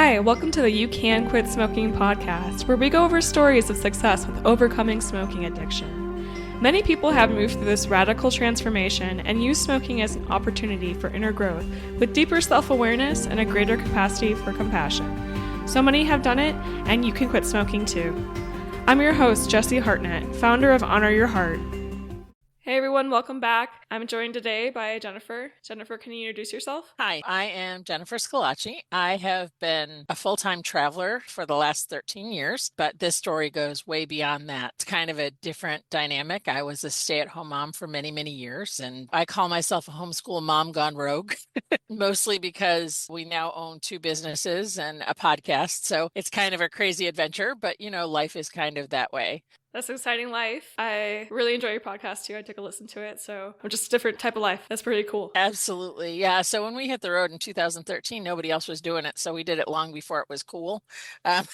Hi, welcome to the You Can Quit Smoking podcast, where we go over stories of success with overcoming smoking addiction. Many people have moved through this radical transformation and use smoking as an opportunity for inner growth with deeper self-awareness and a greater capacity for compassion. So many have done it, and you can quit smoking too. I'm your host, Jessie Hartnett, founder of Honor Your Heart. Hey everyone, welcome back. I'm joined today by Jennifer. Jennifer, can you introduce yourself? Hi, I am Jennifer Schillaci. I have been a full-time traveler for the last 13 years, but this story goes way beyond that. It's kind of a different dynamic. I was a stay-at-home mom for many, many years, and I call myself a homeschool mom gone rogue, mostly because we now own two businesses and a podcast. So it's kind of a crazy adventure, but life is kind of that way. That's an exciting life. I really enjoy your podcast too. I took a listen to it. So I'm just a different type of life. That's pretty cool. Absolutely. Yeah. So when we hit the road in 2013, nobody else was doing it. So we did it long before it was cool. Um,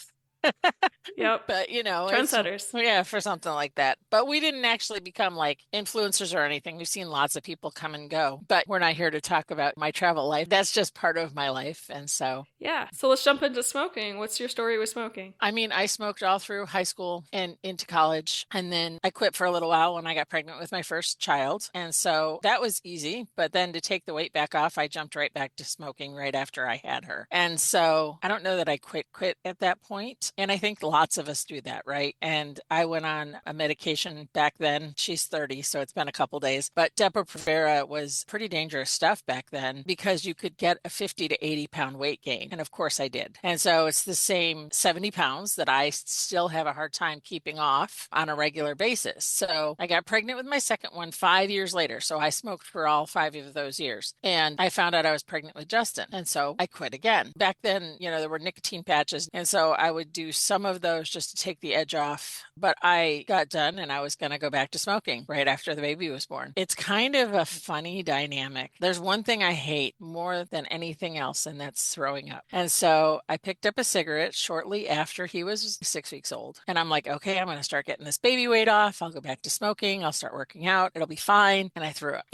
Yep. But Trendsetters. yeah, for something like that. But we didn't actually become like influencers or anything. We've seen lots of people come and go, but we're not here to talk about my travel life. That's just part of my life. And so, Yeah. So let's jump into smoking. What's your story with smoking? I smoked all through high school and into college. And then I quit for a little while when I got pregnant with my first child. And so that was easy. But then to take the weight back off, I jumped right back to smoking right after I had her. And so I don't know that I quit at that point. And I think lots of us do that, right? And I went on a medication back then. She's 30, so it's been a couple days. But Depo-Provera was pretty dangerous stuff back then because you could get a 50 to 80 pound weight gain. And of course I did. And so it's the same 70 pounds that I still have a hard time keeping off on a regular basis. So I got pregnant with my second one 5 years later. So I smoked for all 5 of those years. And I found out I was pregnant with Justin. And so I quit again. Back then, there were nicotine patches. And so I would do some of those just to take the edge off. But I got done and I was going to go back to smoking right after the baby was born. It's kind of a funny dynamic. There's one thing I hate more than anything else, and that's throwing up. And so I picked up a cigarette shortly after he was 6 weeks old. And I'm like, okay, I'm going to start getting this baby weight off. I'll go back to smoking. I'll start working out. It'll be fine. And I threw up.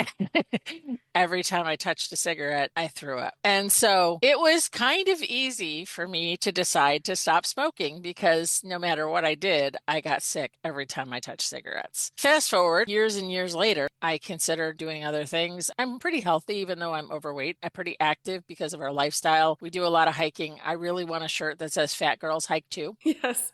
Every time I touched a cigarette, I threw up. And so it was kind of easy for me to decide to stop smoking because no matter what I did, I got sick every time I touched cigarettes. Fast forward years and years later, I consider doing other things. I'm pretty healthy, even though I'm overweight. I'm pretty active because of our lifestyle. We do a lot of hiking. I really want a shirt that says Fat Girls Hike Too. Yes.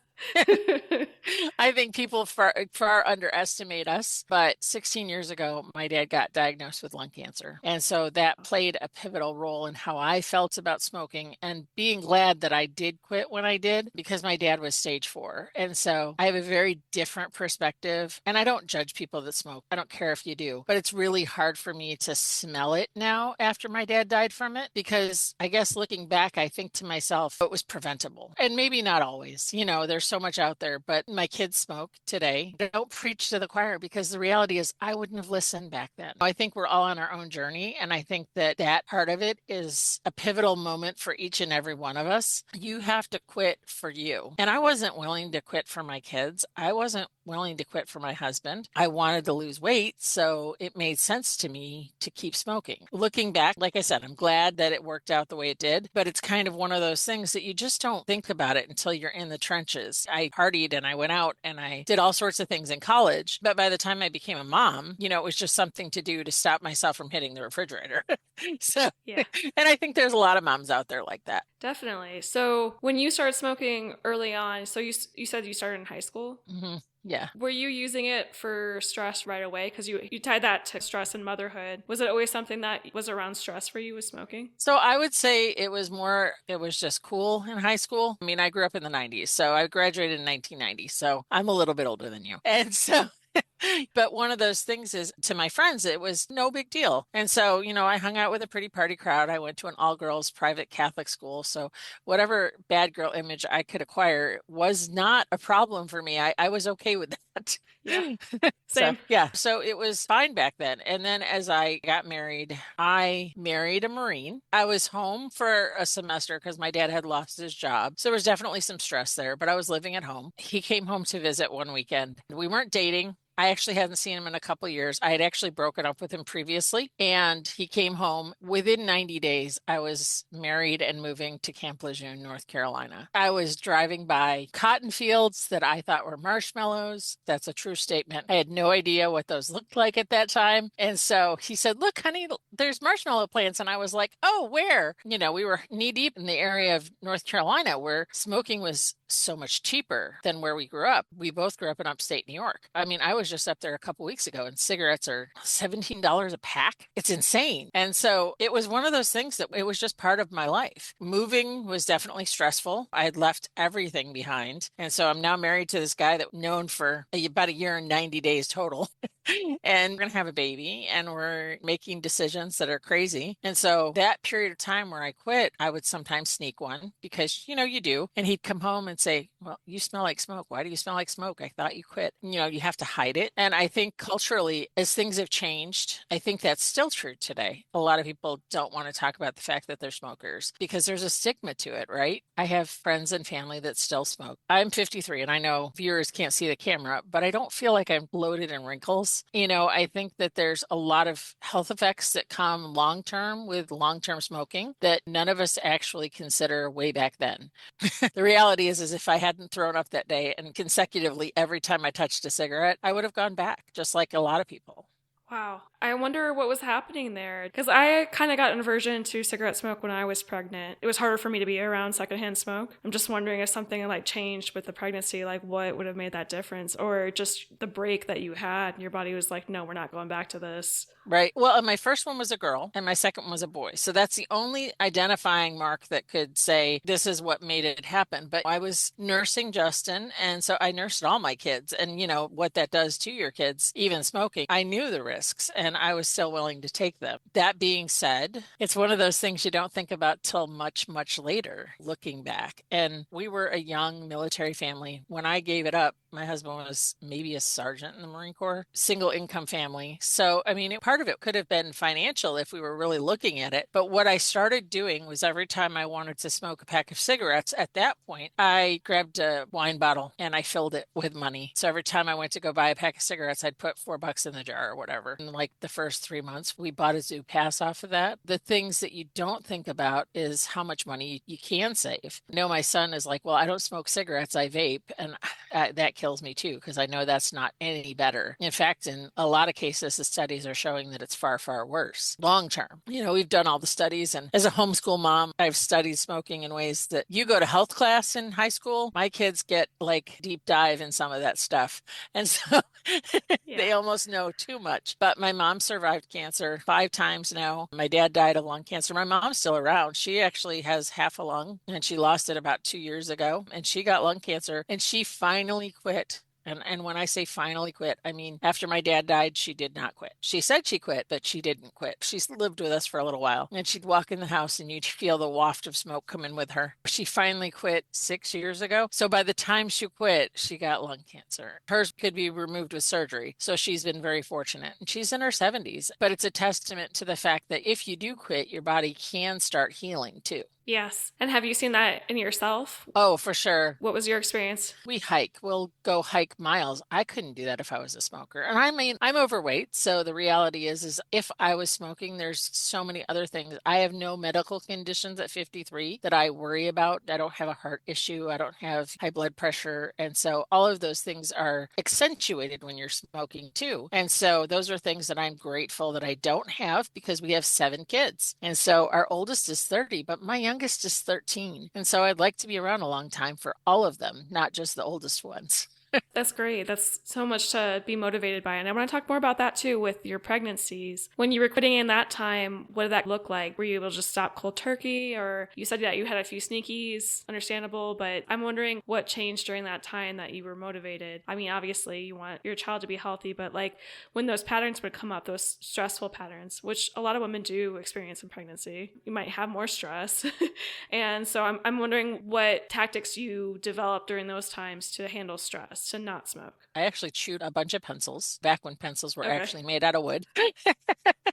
I think people far underestimate us, but 16 years ago, my dad got diagnosed with lung cancer. And so that played a pivotal role in how I felt about smoking and being glad that I did quit when I did because my dad was stage 4. And so I have a very different perspective, and I don't judge people that smoke. I don't care if you do, but it's really hard for me to smell it now after my dad died from it because I guess looking back, I think to myself, it was preventable. And maybe not always, there's so much out there, but my kids smoke today. I don't preach to the choir because the reality is I wouldn't have listened back then. I think we're all on our own journey. And I think that part of it is a pivotal moment for each and every one of us. You have to quit for you. And I wasn't willing to quit for my kids. I wasn't willing to quit for my husband. I wanted to lose weight, so it made sense to me to keep smoking. Looking back, like I said, I'm glad that it worked out the way it did, but it's kind of one of those things that you just don't think about it until you're in the trenches. I partied and I went out and I did all sorts of things in college, but by the time I became a mom, it was just something to do to stop myself from hitting the refrigerator. So, yeah. And I think there's a lot of moms out there like that. Definitely. So when you started smoking early on, so you said you started in high school? Mm-hmm. Yeah. Were you using it for stress right away? Because you tied that to stress and motherhood. Was it always something that was around stress for you with smoking? So I would say it was just cool in high school. I mean, I grew up in the 90s, so I graduated in 1990. So I'm a little bit older than you. And so but one of those things is to my friends, it was no big deal. And so, I hung out with a pretty party crowd. I went to an all-girls private Catholic school. So whatever bad girl image I could acquire was not a problem for me. I was okay with that. Yeah. Same. So it was fine back then. And then as I got married, I married a Marine. I was home for a semester because my dad had lost his job. So there was definitely some stress there, but I was living at home. He came home to visit one weekend. We weren't dating. I actually hadn't seen him in a couple years. I had actually broken up with him previously, and he came home within 90 days. I was married and moving to Camp Lejeune, North Carolina. I was driving by cotton fields that I thought were marshmallows. That's a true statement. I had no idea what those looked like at that time. And so he said, "Look, honey, there's marshmallow plants." And I was like, "Oh, where?" We were knee deep in the area of North Carolina where smoking was so much cheaper than where we grew up. We both grew up in upstate New York. I mean, I was just up there a couple weeks ago and cigarettes are $17 a pack. It's insane. And so it was one of those things that it was just part of my life. Moving was definitely stressful. I had left everything behind. And so I'm now married to this guy that I've known for about a year and 90 days total. And we're going to have a baby and we're making decisions that are crazy. And so that period of time where I quit, I would sometimes sneak one because, you do. And he'd come home and say, "Well, you smell like smoke. Why do you smell like smoke? I thought you quit." You have to hide it. And I think culturally, as things have changed, I think that's still true today. A lot of people don't want to talk about the fact that they're smokers because there's a stigma to it, right? I have friends and family that still smoke. I'm 53 and I know viewers can't see the camera, but I don't feel like I'm bloated in wrinkles. I think that there's a lot of health effects that come long term with long term smoking that none of us actually consider way back then. The reality is if I hadn't thrown up that day and consecutively every time I touched a cigarette, I would have gone back, just like a lot of people. Wow. I wonder what was happening there. Because I kind of got an aversion to cigarette smoke when I was pregnant. It was harder for me to be around secondhand smoke. I'm just wondering if something like changed with the pregnancy, like what would have made that difference? Or just the break that you had, and your body was like, no, we're not going back to this. Right. Well, my first one was a girl and my second one was a boy. So that's the only identifying mark that could say this is what made it happen. But I was nursing Justin. And so I nursed all my kids. And what that does to your kids, even smoking, I knew the risks and I was still willing to take them. That being said, it's one of those things you don't think about till much, much later, looking back. And we were a young military family. When I gave it up, my husband was maybe a sergeant in the Marine Corps, single income family. So, I mean, part of it could have been financial if we were really looking at it. But what I started doing was every time I wanted to smoke a pack of cigarettes, at that point, I grabbed a wine bottle and I filled it with money. So every time I went to go buy a pack of cigarettes, I'd put $4 in the jar or whatever. And like the first 3 months, we bought a zoo pass off of that. The things that you don't think about is how much money you can save. My son is like, "Well, I don't smoke cigarettes, I vape." And that kills me too, because I know that's not any better. In fact, in a lot of cases, the studies are showing that it's far, far worse long term. We've done all the studies. And as a homeschool mom, I've studied smoking in ways that you go to health class in high school. My kids get like deep dive in some of that stuff. And so they almost know too much. But my mom survived cancer 5 times now. My dad died of lung cancer. My mom's still around. She actually has half a lung and she lost it about 2 years ago. And she got lung cancer and she finally quit. And when I say finally quit, I mean, after my dad died, she did not quit. She said she quit, but she didn't quit. She's lived with us for a little while. And she'd walk in the house and you'd feel the waft of smoke come in with her. She finally quit 6 years ago. So by the time she quit, she got lung cancer. Hers could be removed with surgery. So she's been very fortunate. And she's in her 70s. But it's a testament to the fact that if you do quit, your body can start healing too. Yes. And have you seen that in yourself? Oh, for sure. What was your experience? We hike. We'll go hike miles. I couldn't do that if I was a smoker. And I mean, I'm overweight. So the reality is if I was smoking, there's so many other things. I have no medical conditions at 53 that I worry about. I don't have a heart issue. I don't have high blood pressure. And so all of those things are accentuated when you're smoking too. And so those are things that I'm grateful that I don't have because we have 7 kids. And so our oldest is 30, but my youngest is 13. And so I'd like to be around a long time for all of them, not just the oldest ones. That's great. That's so much to be motivated by. And I want to talk more about that too with your pregnancies. When you were quitting in that time, what did that look like? Were you able to just stop cold turkey? Or you said that you had a few sneakies, understandable, but I'm wondering what changed during that time that you were motivated. I mean, obviously you want your child to be healthy, but like when those patterns would come up, those stressful patterns, which a lot of women do experience in pregnancy, you might have more stress. And so I'm wondering what tactics you developed during those times to handle stress, to not smoke. I actually chewed a bunch of pencils back when pencils were actually made out of wood.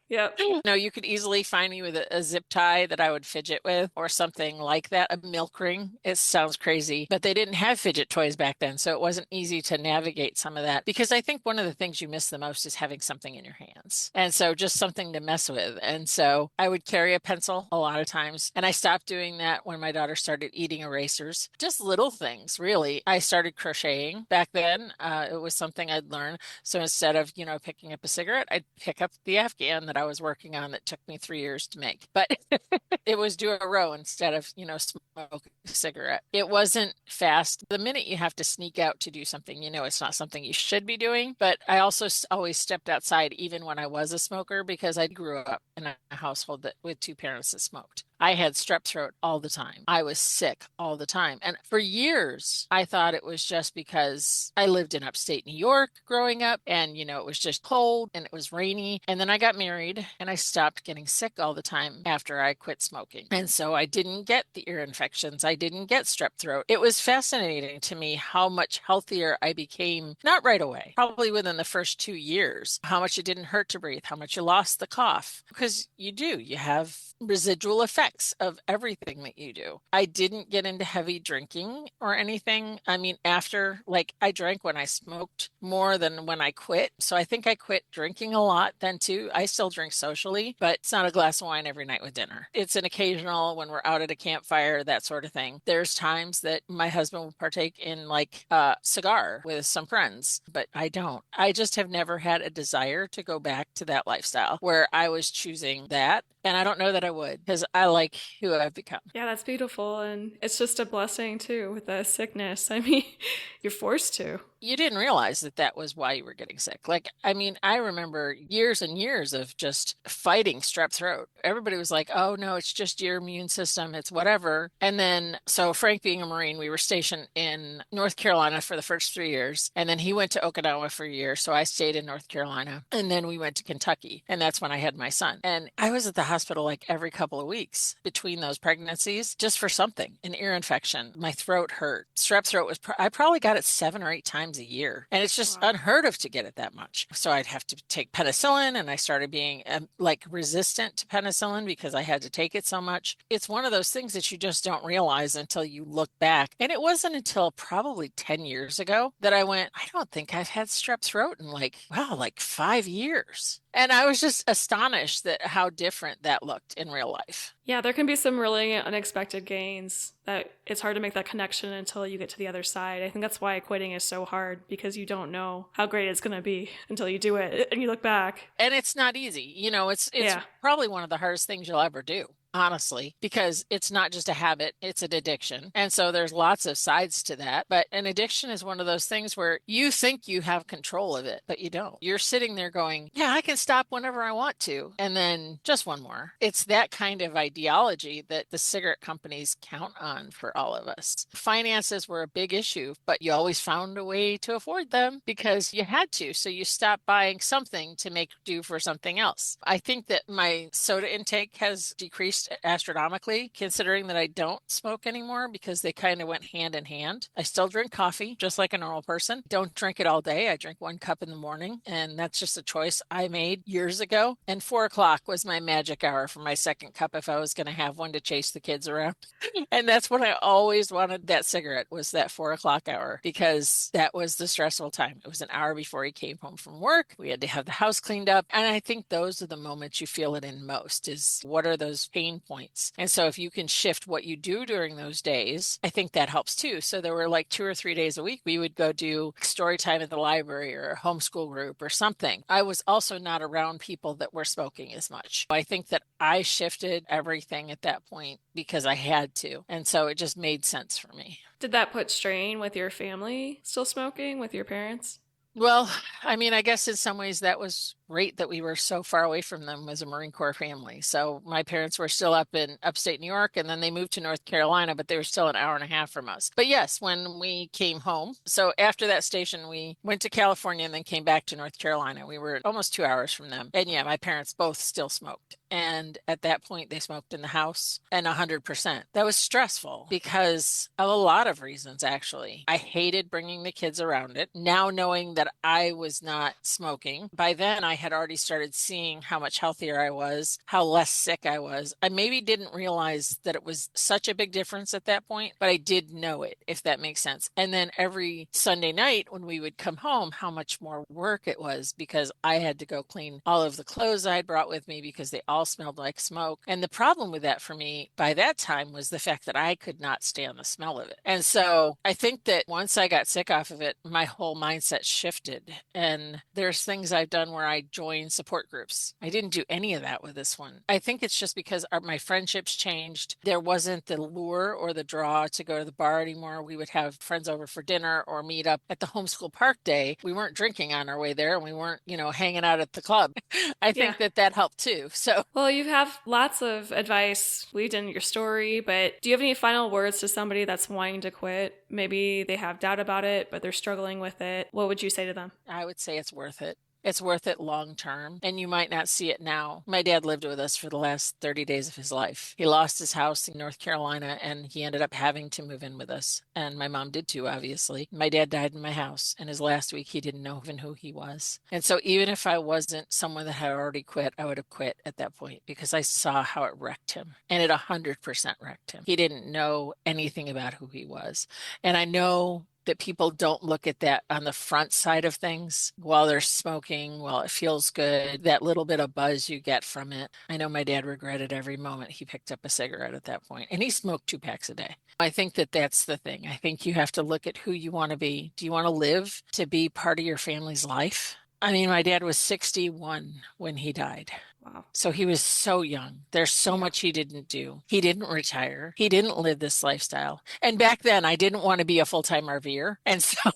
Yep. No, you could easily find me with a zip tie that I would fidget with or something like that, a milk ring. It sounds crazy, but they didn't have fidget toys back then, so it wasn't easy to navigate some of that because I think one of the things you miss the most is having something in your hands. And so just something to mess with. And so I would carry a pencil a lot of times, and I stopped doing that when my daughter started eating erasers. Just little things, really. I started crocheting back then. It was something I'd learned. So instead of, picking up a cigarette, I'd pick up the Afghan that I was working on that took me 3 years to make. But it was do a row instead of, smoke a cigarette. It wasn't fast. The minute you have to sneak out to do something, it's not something you should be doing. But I also always stepped outside even when I was a smoker because I grew up in a household with two parents that smoked. I had strep throat all the time. I was sick all the time. And for years, I thought it was just because I lived in upstate New York growing up and, it was just cold and it was rainy. And then I got married and I stopped getting sick all the time after I quit smoking. And so I didn't get the ear infections. I didn't get strep throat. It was fascinating to me how much healthier I became, not right away, probably within the first 2 years, how much it didn't hurt to breathe, how much you lost the cough. Because you have residual effects of everything that you do. I didn't get into heavy drinking or anything. I mean, I drank when I smoked more than when I quit. So I think I quit drinking a lot then too. I still drink socially, but it's not a glass of wine every night with dinner. It's an occasional when we're out at a campfire, that sort of thing. There's times that my husband will partake in like a cigar with some friends, but I don't. I just have never had a desire to go back to that lifestyle where I was choosing that. And I don't know that I would because I like who I've become. Yeah, that's beautiful. And it's just a blessing too with the sickness. I mean, you're forced to. You didn't realize that was why you were getting sick. I remember years and years of just fighting strep throat. Everybody was like, oh, no, it's just your immune system. It's whatever. And then, so Frank being a Marine, we were stationed in North Carolina for the first 3 years. And then he went to Okinawa for a year. So I stayed in North Carolina. And then we went to Kentucky. And that's when I had my son. And I was at the hospital like every couple of weeks between those pregnancies, just for something, an ear infection. My throat hurt. Strep throat I probably got it 7 or 8 times a year. And it's just unheard of to get it that much. So I'd have to take penicillin and I started being resistant to penicillin because I had to take it so much. It's one of those things that you just don't realize until you look back. And it wasn't until probably 10 years ago that I went, I don't think I've had strep throat in like 5 years. And I was just astonished that how different that looked in real life. Yeah, there can be some really unexpected gains that it's hard to make that connection until you get to the other side. I think that's why quitting is so hard because you don't know how great it's going to be until you do it and you look back. And it's not easy. It's probably one of the hardest things you'll ever do. Honestly, because it's not just a habit, it's an addiction. And so there's lots of sides to that. But an addiction is one of those things where you think you have control of it, but you don't. You're sitting there going, yeah, I can stop whenever I want to. And then just one more. It's that kind of ideology that the cigarette companies count on for all of us. Finances were a big issue, but you always found a way to afford them because you had to. So you stopped buying something to make do for something else. I think that my soda intake has decreased astronomically, considering that I don't smoke anymore because they kind of went hand in hand. I still drink coffee just like a normal person. Don't drink it all day. I drink 1 cup in the morning, and that's just a choice I made years ago. And 4 o'clock was my magic hour for my second cup if I was going to have one to chase the kids around. And that's what I always wanted, that cigarette, was that 4 o'clock hour, because that was the stressful time. It was an hour before he came home from work. We had to have the house cleaned up. And I think those are the moments you feel it in most, is what are those pain points. And so if you can shift what you do during those days, I think that helps too. So there were like 2 or 3 days a week, we would go do story time at the library or a homeschool group or something. I was also not around people that were smoking as much. I think that I shifted everything at that point because I had to. And so it just made sense for me. Did that put strain with your family still smoking, with your parents? Well, I mean, I guess in some ways that was great that we were so far away from them as a Marine Corps family. So my parents were still up in upstate New York, and then they moved to North Carolina, but they were still an hour and a half from us. But yes, when we came home, so after that station, we went to California and then came back to North Carolina. We were almost 2 hours from them. And yeah, my parents both still smoked. And at that point, they smoked in the house, and 100%. That was stressful because of a lot of reasons, actually. I hated bringing the kids around it. Now knowing that I was not smoking, by then I I had already started seeing how much healthier I was, how less sick I was. I maybe didn't realize that it was such a big difference at that point, but I did know it, if that makes sense. And then every Sunday night when we would come home, how much more work it was because I had to go clean all of the clothes I had brought with me because they all smelled like smoke. And the problem with that for me by that time was the fact that I could not stand the smell of it. And so I think that once I got sick off of it, my whole mindset shifted. And there's things I've done where I joined support groups. I didn't do any of that with this one. I think it's just because my friendships changed. There wasn't the lure or the draw to go to the bar anymore. We would have friends over for dinner or meet up at the homeschool park day. We weren't drinking on our way there and we weren't, hanging out at the club. I think that helped too. So, well, you have lots of advice weaved in your story, but do you have any final words to somebody that's wanting to quit? Maybe they have doubt about it, but they're struggling with it. What would you say to them? I would say it's worth it. It's worth it long term, and you might not see it now. My dad lived with us for the last 30 days of his life. He lost his house in North Carolina, and he ended up having to move in with us. And my mom did too, obviously. My dad died in my house, and his last week, he didn't know even who he was. And so even if I wasn't someone that had already quit, I would have quit at that point because I saw how it wrecked him, and it 100% wrecked him. He didn't know anything about who he was. And I know that people don't look at that on the front side of things while they're smoking, while it feels good, that little bit of buzz you get from it. I know my dad regretted every moment he picked up a cigarette at that point, and he smoked 2 packs a day. I think that that's the thing. I think you have to look at who you want to be. Do you want to live to be part of your family's life? I mean, my dad was 61 when he died. Wow. So he was so young. There's so much he didn't do. He didn't retire. He didn't live this lifestyle. And back then, I didn't want to be a full-time RVer. And so,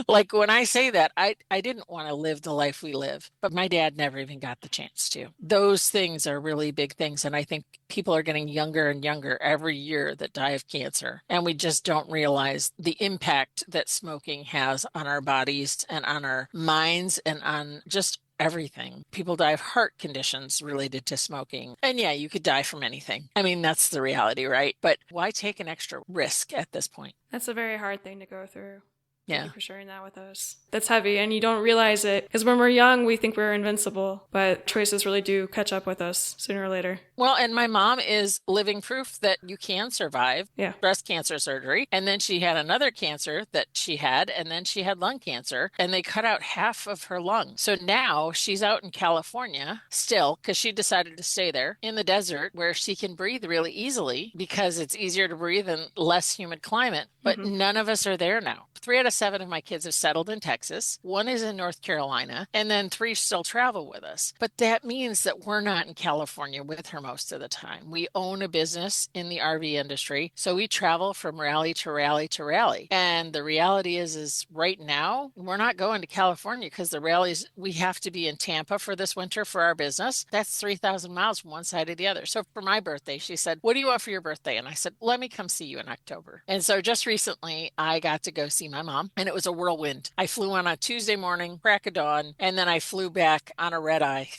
like when I say that, I didn't want to live the life we live. But my dad never even got the chance to. Those things are really big things. And I think people are getting younger and younger every year that die of cancer. And we just don't realize the impact that smoking has on our bodies and on our minds and on just everything. People die of heart conditions related to smoking. And yeah, you could die from anything. I mean, that's the reality, right? But why take an extra risk at this point? That's a very hard thing to go through. Yeah. Thank you for sharing that with us. That's heavy, and you don't realize it because when we're young, we think we're invincible, but choices really do catch up with us sooner or later. Well, and my mom is living proof that you can survive breast cancer surgery. And then she had another cancer that she had, and then she had lung cancer, and they cut out half of her lung. So now she's out in California still because she decided to stay there in the desert where she can breathe really easily because it's easier to breathe in less humid climate. But none of us are there now. 3 out of 7 of my kids have settled in Texas. 1 is in North Carolina, and then 3 still travel with us. But that means that we're not in California with her most of the time. We own a business in the RV industry, so we travel from rally to rally to rally. And the reality is right now, we're not going to California because the rallies, we have to be in Tampa for this winter for our business. That's 3,000 miles from one side to the other. So for my birthday, she said, "What do you want for your birthday?" And I said, "Let me come see you in October." And so just recently, I got to go see my mom, and it was a whirlwind. I flew on a Tuesday morning, crack of dawn, and then I flew back on a red eye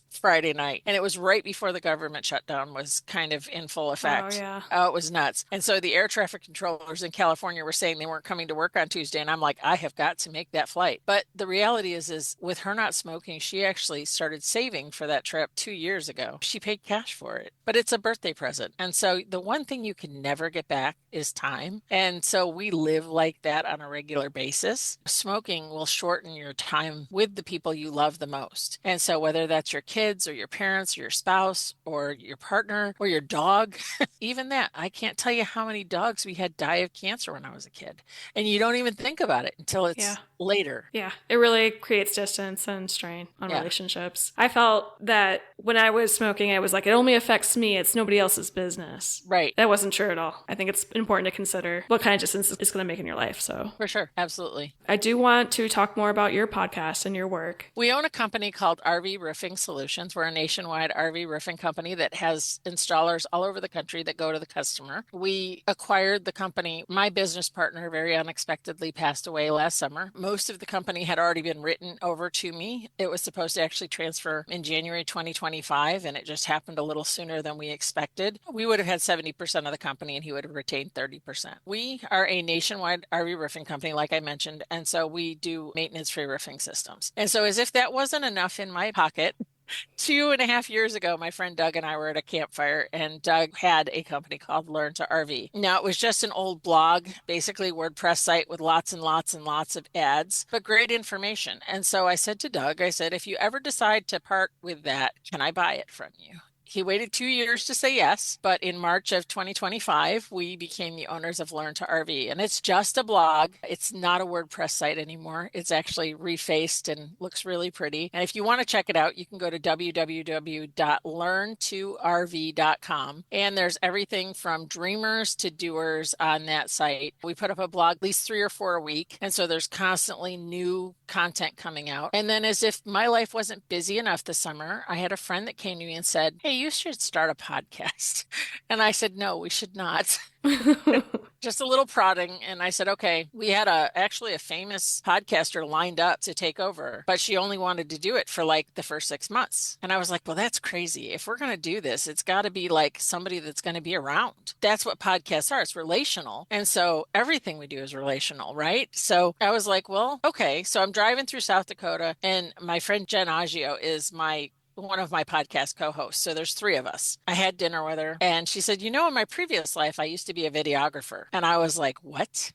Friday night. And it was right before the government shutdown was kind of in full effect. Oh, yeah. Oh, it was nuts. And so the air traffic controllers in California were saying they weren't coming to work on Tuesday. And I'm like, I have got to make that flight. But the reality is with her not smoking, she actually started saving for that trip 2 years ago. She paid cash for it, but it's a birthday present. And so the one thing you can never get back is time. And so we live like that on a regular basis. Smoking will shorten your time with the people you love the most. And so whether that's your kids or your parents or your spouse or your partner or your dog, even that, I can't tell you how many dogs we had die of cancer when I was a kid. And you don't even think about it until it's later. Yeah, it really creates distance and strain on relationships. I felt that when I was smoking, it was like, it only affects me. It's nobody else's business. Right. That wasn't true at all. I think it's important to consider what kind of distance it's going to make in your life. So for sure. Absolutely. I do want to talk more about your podcast and your work. We own a company called RV Roofing Solutions. We're a nationwide RV roofing company that has installers all over the country that go to the customer. We acquired the company. My business partner very unexpectedly passed away last summer. most of the company had already been written over to me. It was supposed to actually transfer in January 2025, and it just happened a little sooner than we expected. We would have had 70% of the company, and he would have retained 30%. We are a nationwide RV roofing company, like I mentioned, and so we do maintenance-free roofing systems. And so as if that wasn't enough in my pocket, 2.5 years ago, my friend Doug and I were at a campfire, and Doug had a company called Learn to RV. Now, it was just an old blog, basically WordPress site with lots and lots and lots of ads, but great information. And so I said to Doug, I said, if you ever decide to part with that, can I buy it from you? He waited 2 years to say yes, but in March of 2025, we became the owners of Learn to RV. And it's just a blog. It's not a WordPress site anymore. It's actually refaced and looks really pretty. And if you want to check it out, you can go to www.learn2rv.com. And there's everything from dreamers to doers on that site. We put up a blog at least 3 or 4 a week. And so there's constantly new content coming out. And then, as if my life wasn't busy enough this summer, I had a friend that came to me and said, hey, you should start a podcast. And I said, no, we should not. Just a little prodding. And I said, okay, we had actually a famous podcaster lined up to take over, but she only wanted to do it for like the first 6 months. And I was like, well, that's crazy. If we're going to do this, it's got to be like somebody that's going to be around. That's what podcasts are. It's relational. And so everything we do is relational, right? So I was like, well, okay. So I'm driving through South Dakota, and my friend Jen Aggio is one of my podcast co-hosts. So there's 3 of us. I had dinner with her, and she said, in my previous life, I used to be a videographer. And I was like, what?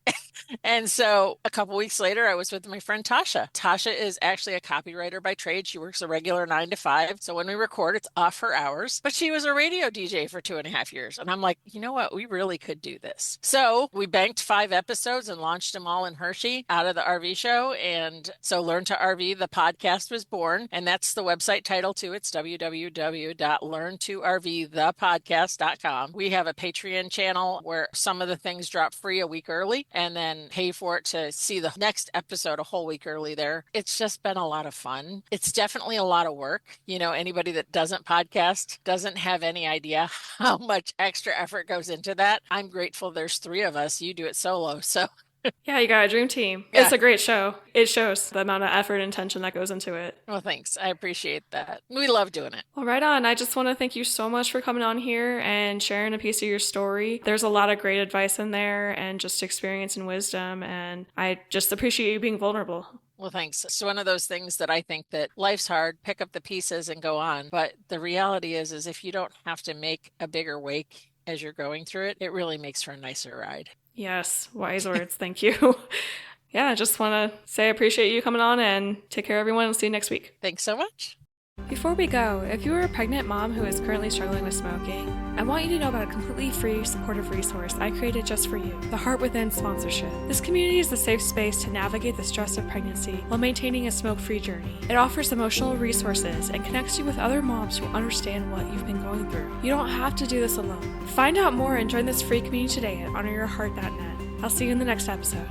And so a couple weeks later, I was with my friend Tasha. Tasha is actually a copywriter by trade. She works a regular 9 to 5. So when we record, it's off her hours. But she was a radio DJ for 2.5 years. And I'm like, you know what? We really could do this. So we banked 5 episodes and launched them all in Hershey out of the RV show. And so Learn to RV, the podcast, was born. And that's the website title too. It's www.learn2rvthepodcast.com. We have a Patreon channel where some of the things drop free a week early, and then pay for it to see the next episode a whole week early there. It's just been a lot of fun. It's definitely a lot of work. Anybody that doesn't podcast doesn't have any idea how much extra effort goes into that. I'm grateful there's 3 of us. You do it solo. So yeah, you got a dream team. Yeah. It's a great show. It shows the amount of effort and attention that goes into it. Well, thanks. I appreciate that. We love doing it. Well, right on. I just want to thank you so much for coming on here and sharing a piece of your story. There's a lot of great advice in there and just experience and wisdom. And I just appreciate you being vulnerable. Well, thanks. It's one of those things that I think that life's hard, pick up the pieces and go on. But the reality is if you don't have to make a bigger wake as you're going through it, it really makes for a nicer ride. Yes, wise words. Thank you. Yeah, I just want to say I appreciate you coming on, and take care, everyone. We'll see you next week. Thanks so much. Before we go, if you are a pregnant mom who is currently struggling with smoking, I want you to know about a completely free, supportive resource I created just for you, the Heart Within Sponsorship. This community is a safe space to navigate the stress of pregnancy while maintaining a smoke-free journey. It offers emotional resources and connects you with other moms who understand what you've been going through. You don't have to do this alone. Find out more and join this free community today at honoryourheart.net. I'll see you in the next episode.